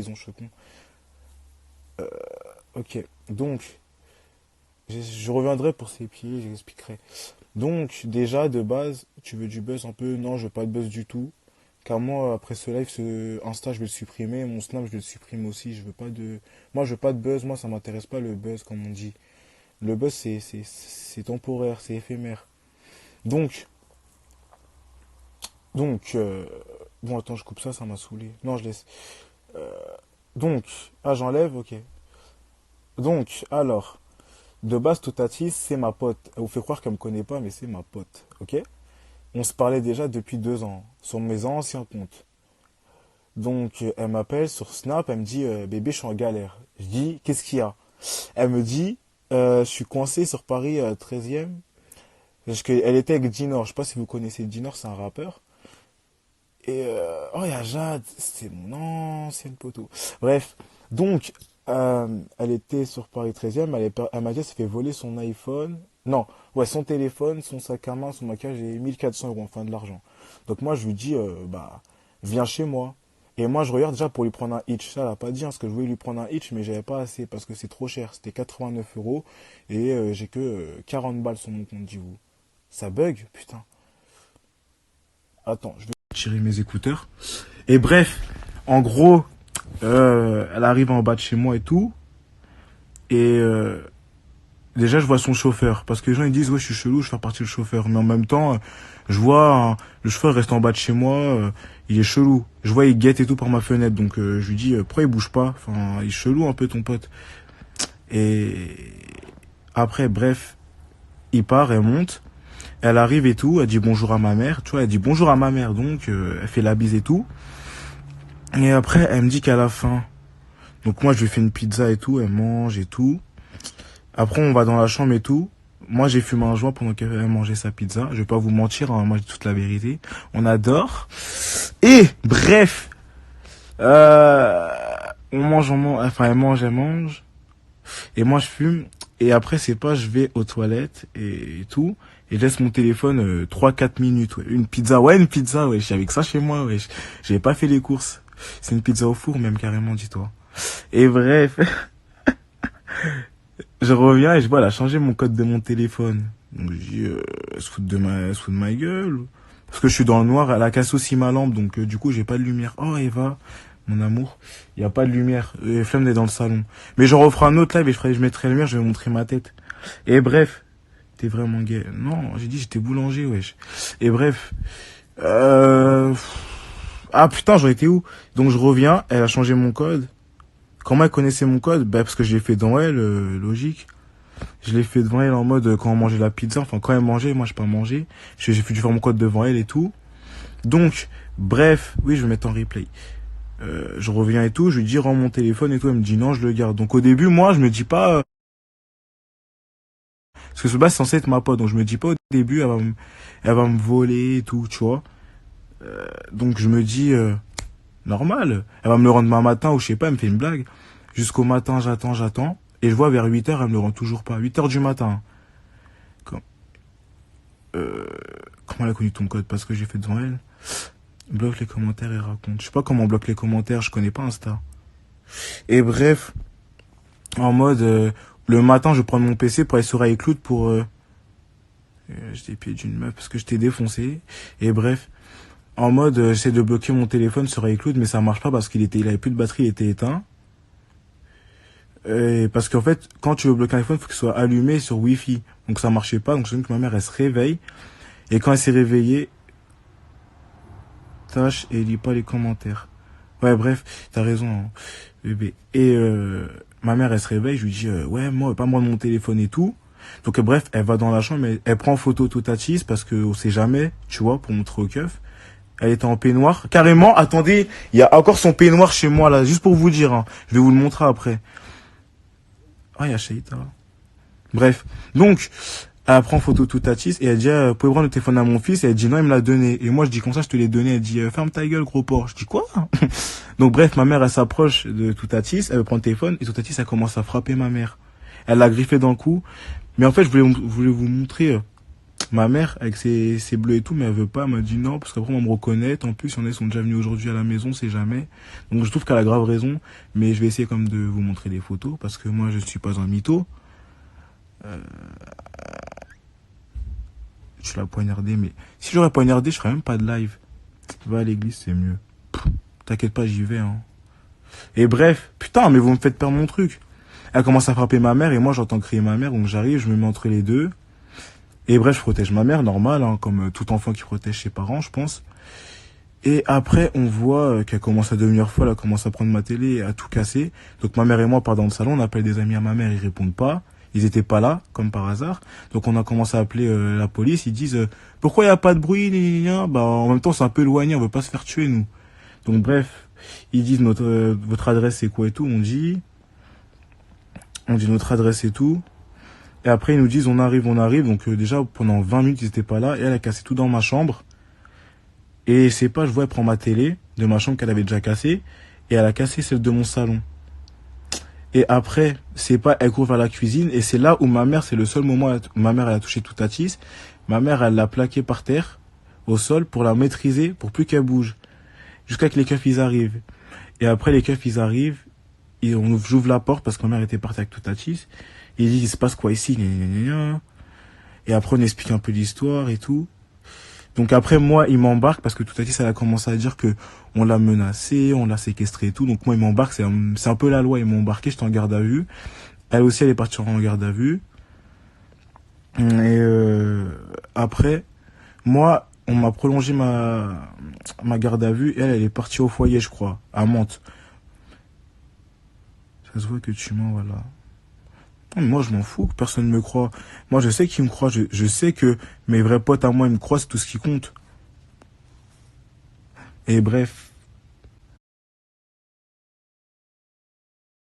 prison, je suis con. Ok, donc, je reviendrai pour ces pieds, j'expliquerai. Donc, déjà, de base, tu veux du buzz un peu? Non, je veux pas de buzz du tout. Car moi, après ce live, ce Insta, je vais le supprimer. Mon Snap, je vais le supprimer aussi. Je veux pas de... Moi, je veux pas de buzz. Moi, ça m'intéresse pas le buzz, comme on dit. Le buzz, c'est temporaire, c'est éphémère. Donc, donc, bon, attends, je coupe ça, ça m'a saoulé. Non, je laisse. Euh, donc, ah, j'enlève, ok. Donc, alors, de base, Toutatis, c'est ma pote. Elle vous fait croire qu'elle me connaît pas, mais c'est ma pote, ok? On se parlait déjà depuis 2 ans, sur mes anciens comptes. Donc, elle m'appelle sur Snap, elle me dit, bébé, je suis en galère. Je dis, qu'est-ce qu'il y a? Elle me dit, je suis coincé sur Paris 13e. Parce qu'elle était avec Dinor, je sais pas si vous connaissez Dinor, c'est un rappeur. Et, oh, il y a Jade, c'est mon ancienne poteau. Bref, donc, elle était sur Paris 13e, elle m'a dit, elle s'est fait voler son iPhone. Non, ouais, son téléphone, son sac à main, son maquillage et 1 400 euros, enfin de l'argent. Donc moi, je lui dis, bah, viens chez moi. Et moi, je regarde déjà pour lui prendre un hitch. Ça, elle a pas dit, hein, parce que je voulais lui prendre un hitch, mais j'avais pas assez, parce que c'est trop cher. C'était 89 euros, et j'ai que 40 balles sur mon compte, dis-vous. Ça bug, putain. Attends, je vais tirer mes écouteurs. Et bref, en gros, elle arrive en bas de chez moi et tout. Et déjà, je vois son chauffeur. Parce que les gens, ils disent, ouais, je suis chelou, je fais partie le chauffeur. Mais en même temps, je vois, hein, le chauffeur reste en bas de chez moi, il est chelou. Je vois, il guette et tout par ma fenêtre. Donc, je lui dis, pourquoi il bouge pas? Enfin, il est chelou un peu, ton pote. Et après, bref, il part, elle monte. Elle arrive et tout, elle dit bonjour à ma mère. Tu vois, elle dit bonjour à ma mère. Donc, elle fait la bise et tout. Et après, elle me dit qu'elle a faim. Donc, moi, je lui fais une pizza et tout, elle mange et tout. Après, on va dans la chambre et tout. Moi, j'ai fumé un joint pendant qu'elle mangeait sa pizza. Je vais pas vous mentir, hein, moi, j'ai toute la vérité. On adore. Et, bref, euh, enfin, elle mange. Et moi, je fume. Et après, c'est pas, je vais aux toilettes et tout. Et je laisse mon téléphone 3-4 minutes. Ouais. Une pizza, ouais. J'avais que ça chez moi, ouais. J'avais pas fait les courses. C'est une pizza au four, même carrément, dis-toi. Et bref, je reviens et je vois, elle a changé mon code de mon téléphone. Donc je dis, elle se fout de ma gueule. Parce que je suis dans le noir, elle a cassé aussi ma lampe, donc du coup j'ai pas de lumière. Oh Eva, mon amour, il y a pas de lumière. Flemme d'être dans le salon. Mais je referai un autre live et je mettrai la lumière, je vais montrer ma tête. Et bref, t'es vraiment gay. Non, j'ai dit j'étais boulanger, wesh. Et bref, euh... ah putain, j'en étais où? Donc je reviens, elle a changé mon code. Comment elle connaissait mon code? Bah parce que je l'ai fait devant elle, logique. Je l'ai fait devant elle en mode quand on mangeait la pizza, enfin quand elle mangeait, moi j'ai pas mangé. J'ai dû faire mon code devant elle et tout. Donc, bref, oui je vais mettre en replay. Je reviens et tout, je lui dis rends mon téléphone et tout, elle me dit non je le garde. Donc au début moi je me dis pas, parce que ce bas c'est censé être ma pote, donc je me dis pas au début elle va me voler et tout, tu vois. Donc je me dis normal, elle va me le rendre demain matin ou je sais pas, elle me fait une blague. Jusqu'au matin j'attends. Et je vois vers 8 heures, elle me le rend toujours pas. 8 heures du matin. Com- euh, comment elle a connu ton code? Parce que j'ai fait devant elle. Bloque les commentaires et raconte. Je sais pas comment on bloque les commentaires, je connais pas Insta. Et bref, en mode, le matin, je prends mon PC pour aller sur iCloud pour... j'ai des pieds d'une meuf parce que je t'ai défoncé. Et bref, en mode, j'essaie de bloquer mon téléphone sur iCloud, mais ça marche pas parce il avait plus de batterie, il était éteint. Et parce qu'en fait, quand tu veux bloquer un iPhone, il faut qu'il soit allumé sur Wi-Fi. Donc ça marchait pas, donc je que ma mère, elle se réveille. Et quand elle s'est réveillée, tâche et lis pas les commentaires. Ouais, bref, t'as raison, hein, bébé. Et ma mère, elle se réveille, je lui dis, ouais, moi, pas moi de mon téléphone et tout. Donc bref, elle va dans la chambre, elle prend photo Toutatis parce que on sait jamais, tu vois, pour montrer au keuf. Elle était en peignoir. Carrément, attendez, il y a encore son peignoir chez moi, là, juste pour vous dire, hein. Je vais vous le montrer après. Ah, il y a Shaita. Bref, donc, elle prend photo Toutatis et elle dit, vous pouvez prendre le téléphone à mon fils? Et elle dit, non, il me l'a donné. Et moi, je dis, comme ça, je te l'ai donné. Elle dit, ferme ta gueule, gros porc. Je dis, quoi? Donc, bref, ma mère, elle s'approche de Toutatis, elle veut prendre le téléphone, et Toutatis, elle commence à frapper ma mère. Elle l'a griffé dans le cou. Mais en fait, je voulais vous montrer, Ma mère, avec ses bleus et tout, mais elle veut pas, elle m'a dit non, parce qu'après on va me reconnaître. En plus, il y en a, ils sont déjà venus aujourd'hui à la maison, c'est jamais. Donc je trouve qu'elle a grave raison, mais je vais essayer comme de vous montrer les photos, parce que moi je suis pas un mytho. Je suis la poignardé, mais si j'aurais poignardé, je ferais même pas de live. Va à l'église, c'est mieux. T'inquiète pas, j'y vais, hein. Et bref, putain, mais vous me faites perdre mon truc. Elle commence à frapper ma mère, et moi j'entends crier ma mère, donc j'arrive, je me mets entre les deux. Et bref, je protège ma mère, normal, hein, comme tout enfant qui protège ses parents, je pense. Et après, on voit qu'elle commence à devenir folle, elle commence à prendre ma télé et à tout casser. Donc ma mère et moi, part dans le salon, on appelle des amis à ma mère, ils répondent pas. Ils étaient pas là, comme par hasard. Donc on a commencé à appeler la police, ils disent pourquoi il y a pas de bruit, gna, gna, gna. Bah en même temps, c'est un peu éloigné, on veut pas se faire tuer nous. Donc bref, ils disent votre adresse c'est quoi et tout, on dit notre adresse et tout. Et après ils nous disent on arrive. Donc déjà pendant 20 minutes ils étaient pas là et elle a cassé tout dans ma chambre. Et c'est pas, je vois, elle prend ma télé de ma chambre qu'elle avait déjà cassée et elle a cassé celle de mon salon. Et après, c'est pas, elle court vers la cuisine et c'est là où ma mère, c'est le seul moment où ma mère elle a touché toute Atis. Ma mère, elle l'a plaquée par terre, au sol, pour la maîtriser, pour plus qu'elle bouge. Jusqu'à que les keufs ils arrivent. Et après les keufs ils arrivent, et j'ouvre la porte parce que ma mère était partie avec toute Atis. Ils disent il se passe quoi ici, gna, gna, gna, gna. Et après on explique un peu l'histoire et tout. Donc après moi il m'embarque parce que tout à l'heure elle a commencé à dire que on l'a menacé, on l'a séquestré et tout. Donc moi il m'embarque, c'est un peu la loi, ils m'ont embarqué, j'étais en garde à vue. Elle aussi elle est partie en garde à vue. Et après moi on m'a prolongé ma garde à vue et elle est partie au foyer je crois, à Mantes. Ça se voit que tu mens, voilà. Non, mais moi je m'en fous que personne me croit. Moi je sais qui me croit, je sais que mes vrais potes à moi ils me croient, c'est tout ce qui compte. Et bref.